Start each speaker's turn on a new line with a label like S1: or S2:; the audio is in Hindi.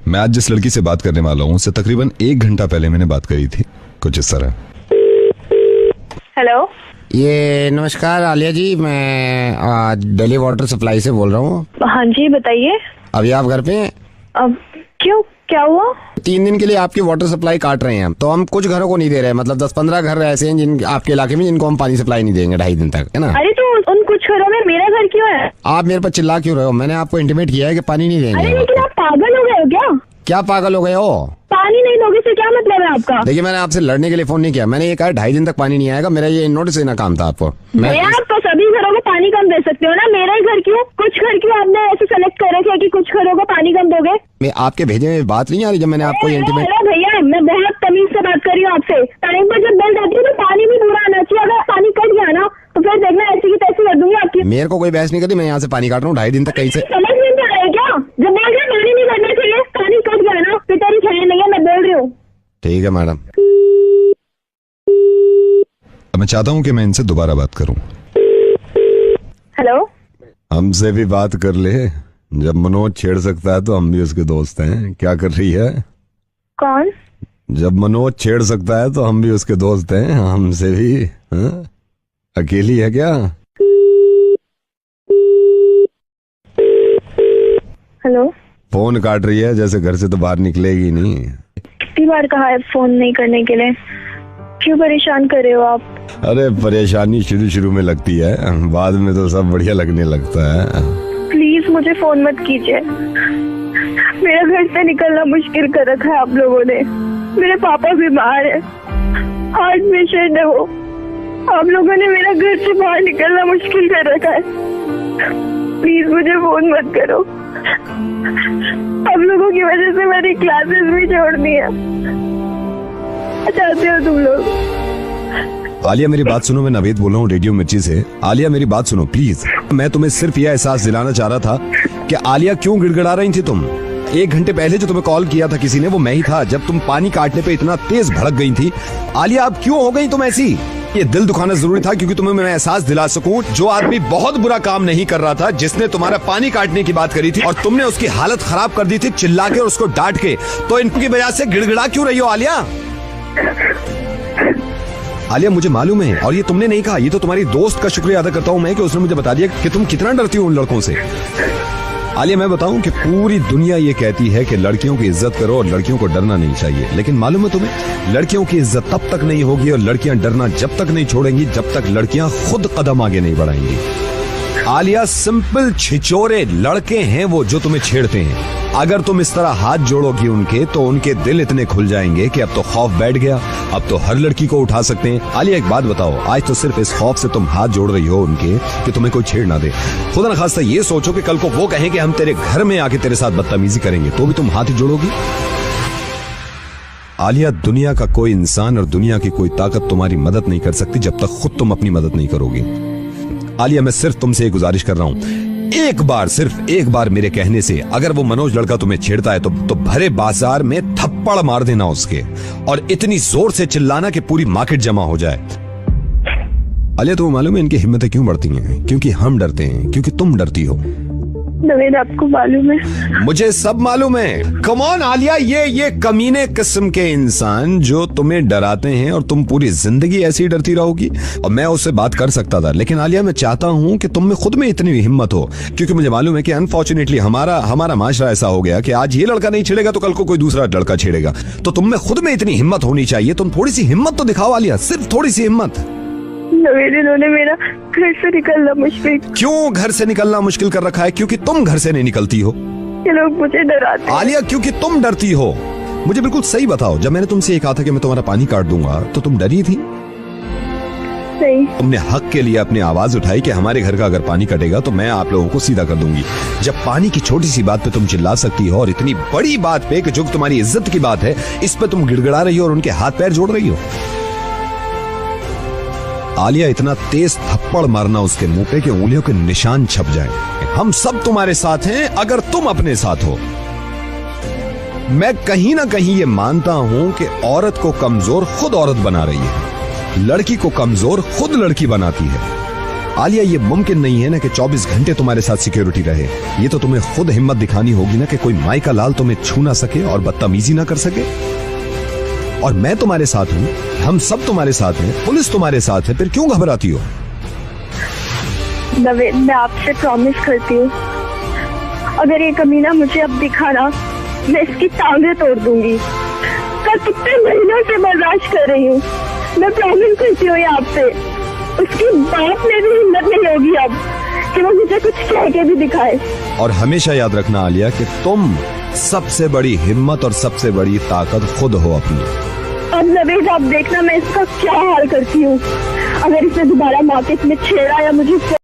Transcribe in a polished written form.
S1: मैं आज जिस लड़की से बात करने वाला हूँ उससे तकरीबन 1 घंटा पहले मैंने बात करी थी, कुछ इस तरह।
S2: हेलो,
S3: ये नमस्कार आलिया जी, मैं दिल्ली वाटर सप्लाई से बोल रहा हूँ।
S2: हाँ जी बताइए।
S3: अभी आप घर पे हैं?
S2: अब क्यों, क्या हुआ?
S3: 3 दिन के लिए आपकी वाटर सप्लाई काट रहे हैं हम, तो हम कुछ घरों को नहीं दे रहे, मतलब 10-15 घर ऐसे हैं जिन आपके इलाके में जिनको हम पानी सप्लाई नहीं देंगे 2.5 दिन तक, है ना।
S2: अरे तो उन कुछ घरों में मेरा घर क्यों है?
S3: आप मेरे पर चिल्ला क्यों रहे हो? मैंने आपको इंटीमेट किया है कि पानी नहीं
S2: अरे
S3: देंगे।
S2: लेकिन आप पागल हो गए हो क्या?
S3: क्या पागल हो गए हो?
S2: पानी नहीं दोगे से क्या मतलब है आपका?
S3: देखिए, मैंने आपसे लड़ने के लिए फोन नहीं किया, मैंने ये कहा 2.5 दिन तक पानी नहीं आएगा, मेरा ये नोटिस देना काम था आपको।
S2: आप तो सभी घरों को पानी कम दे सकते हो ना, मेरा ही घर क्यों? कुछ घर क्यों आपने ऐसे सेलेक्ट कर रखे कि कुछ घरों को पानी कम दोगे?
S3: मैं आपके भेजे में बात नहीं आ रही जब मैंने आपको इंटीमेट।
S2: भैया मैं बहुत तमीज से बात कर रही हूँ आपसे। टाइम पर जब बिल जाती है तो पानी भी पूरा आना चाहिए। अगर पानी कट गया ना तो फिर देखना ऐसी की तैसी कर दूंगी आपकी।
S3: मेरे को कोई बहस नहीं करती, मैं यहाँ से पानी काट रहा हूँ 2.5 दिन तक। कहीं से
S2: समझ नहीं पा रहे क्या? जब बोल रहे पानी नहीं करना चाहिए, पानी कट गया ना फिर तेरी खैर नहीं है, मैं बोल रही हूँ।
S3: ठीक है मैडम।
S1: मैं चाहता हूँ कि मैं इनसे दोबारा बात करूँ।
S2: हेलो,
S3: हमसे भी बात कर ले, जब मनोज छेड़ सकता है तो हम भी उसके दोस्त हैं। क्या कर रही है?
S2: कौन?
S3: जब मनोज छेड़ सकता है तो हम भी उसके दोस्त हैं, हमसे भी। हाँ? अकेली है क्या?
S2: हेलो,
S3: फोन काट रही है जैसे घर से तो बाहर निकलेगी नहीं।
S2: कितनी बार कहा है फोन नहीं करने के लिए? क्यों परेशान कर रहे हो आप?
S3: अरे परेशानी शुरू में लगती है, बाद में तो सब बढ़िया लगने लगता है।
S2: प्लीज मुझे फोन मत कीजिए। मेरा घर से निकलना मुश्किल कर रखा है आप लोगों ने। मेरे पापा बीमार है, हार्ट पेशेंट है वो। आप लोगों ने मेरा घर से बाहर निकलना मुश्किल कर रखा है। प्लीज मुझे फोन मत करो। आप लोगों की वजह से मेरी क्लासेस भी छोड़ दी है। चाहते हो तुम लोग?
S3: आलिया मेरी बात सुनो, मैं नवेद बोल रहा हूँ रेडियो मिर्ची से। आलिया मेरी बात सुनो प्लीज। मैं तुम्हें सिर्फ यह एहसास दिलाना चाह रहा था कि आलिया क्यों गिड़गिड़ा रही थी तुम। 1 घंटे पहले जो तुम्हें कॉल किया था किसी ने, वो मैं ही था, जब तुम पानी काटने पे इतना तेज भड़क गई थी। आलिया अब क्यों हो गई तुम ऐसी? ये दिल दुखाना जरूरी था क्योंकि तुम्हें मैं एहसास दिला सकूं, जो आदमी बहुत बुरा काम नहीं कर रहा था, जिसने तुम्हारा पानी काटने की बात करी थी और तुमने उसकी हालत खराब कर दी थी चिल्ला के और उसको डांट के, तो इनकी वजह से गिड़गिड़ा क्यों रही हो आलिया? आलिया मुझे मालूम है, और ये तुमने नहीं कहा, ये तो तुम्हारी दोस्त का शुक्रिया अदा करता हूँ मैं कि उसने मुझे बता दिया कि तुम कितना डरती हो उन लड़कों से। आलिया मैं बताऊं कि पूरी दुनिया ये कहती है कि लड़कियों की इज्जत करो और लड़कियों को डरना नहीं चाहिए, लेकिन मालूम है तुम्हें, लड़कियों की इज्जत तब तक नहीं होगी और लड़कियां डरना जब तक नहीं छोड़ेंगी जब तक लड़कियां खुद कदम आगे नहीं बढ़ाएंगी। आलिया सिंपल छिचोरे लड़के हैं वो जो तुम्हें छेड़ते हैं। अगर तुम इस तरह हाथ जोड़ोगी उनके तो उनके दिल इतने खुल जाएंगे कि अब तो खौफ बैठ गया, अब तो हर लड़की को उठा सकते हैं। आलिया एक बात बताओ, आज तो सिर्फ इस खौफ से तुम हाथ जोड़ रही हो उनके कि तुम्हें कोई छेड़ ना दे। खुदा न खास्ता ये सोचो कि कल को वो कहें कि हम तेरे घर में आके तेरे साथ बदतमीजी करेंगे, तो भी तुम हाथ ही जोड़ोगी? आलिया दुनिया का कोई इंसान और दुनिया की कोई ताकत तुम्हारी मदद नहीं कर सकती जब तक खुद तुम अपनी मदद नहीं करोगी। आलिया मैं सिर्फ तुमसे एक गुजारिश कर रहा हूं, एक बार, सिर्फ एक बार मेरे कहने से अगर वो मनोज लड़का तुम्हें छेड़ता है तो भरे बाजार में थप्पड़ मार देना उसके, और इतनी जोर से चिल्लाना कि पूरी मार्केट जमा हो जाए। आलिया तुम्हें मालूम है इनकी हिम्मतें क्यों बढ़ती हैं? क्योंकि हम डरते हैं, क्योंकि तुम डरती हो।
S2: नवेद आपको मालूम है?
S3: मुझे सब मालूम है। कम ऑन आलिया, ये कमीने किस्म के इंसान जो तुम्हें डराते हैं और तुम पूरी जिंदगी ऐसी ही डरती रहोगी। और मैं उससे बात कर सकता था, लेकिन आलिया मैं चाहता हूं कि तुम में खुद में इतनी हिम्मत हो, क्योंकि मुझे मालूम है कि अनफॉर्चुनेटली हमारा माशरा ऐसा हो गया कि आज ये लड़का नहीं छेड़ेगा तो कल को कोई दूसरा लड़का छेड़ेगा। तो तुम में खुद में इतनी हिम्मत होनी चाहिए। तुम थोड़ी सी हिम्मत तो दिखाओ आलिया, सिर्फ थोड़ी सी हिम्मत।
S2: नवेद इन्होंने मेरा घर से निकलना मुश्किल।
S3: क्यों घर से निकलना मुश्किल कर रखा है? क्योंकि तुम घर से नहीं निकलती हो।
S2: ये लोग मुझे डराते।
S3: आलिया क्योंकि तुम डरती हो। मुझे बिल्कुल सही बताओ, जब मैंने तुमसे ये कहा था कि मैं तुम्हारा पानी काट दूंगा तो तुम डरी थी?
S2: नहीं।
S3: तुमने हक के लिए अपनी आवाज उठाई कि हमारे घर का अगर पानी कटेगा तो मैं आप लोगों को सीधा कर दूंगी। जब पानी की छोटी सी बात पे तुम चिल्ला सकती हो और इतनी बड़ी बात पे कि जो तुम्हारी इज्जत की बात है इस पे तुम गिड़गिड़ा रही हो और उनके हाथ पैर जोड़ रही हो। आलिया इतना तेज थप्पड़ मारना उसके मुंह पे कि उंगलियों के निशान छप जाएं। हम सब तुम्हारे साथ हैं अगर तुम अपने साथ हो। मैं कहीं ना कहीं ये मानता हूं कि औरत को कमजोर खुद औरत बना रही है, लड़की को कमजोर खुद लड़की बनाती है। आलिया, ये मुमकिन नहीं है ना कि 24 घंटे तुम्हारे साथ सिक्योरिटी रहे। ये तो तुम्हें खुद हिम्मत दिखानी होगी ना कि कोई माई का लाल तुम्हें छू ना सके और बदतमीजी ना कर सके। और मैं तुम्हारे साथ हूं, हम सब तुम्हारे साथ हैं, पुलिस तुम्हारे साथ है, फिर क्यों घबराती हो?
S2: नवेद, मैं आपसे प्रॉमिस करती हूँ, अगर ये कमीना मुझे अब दिखा ना, मैं इसकी टांगें तोड़ दूंगी। कल कितने महीनों से बर्दाश्त कर रही हूँ, मैं प्रॉमिस करती हूँ आपसे। उसकी बात में भी हिम्मत नहीं होगी अब कि वो मुझे कुछ कह के भी दिखाए।
S3: और हमेशा याद रखना आलिया कि तुम सबसे बड़ी हिम्मत और सबसे बड़ी ताकत खुद हो अपनी।
S2: अब नवेद, आप देखना मैं इसका क्या हाल करती हूँ। अगर इसे दोबारा मार्केट में छेड़ा या मुझे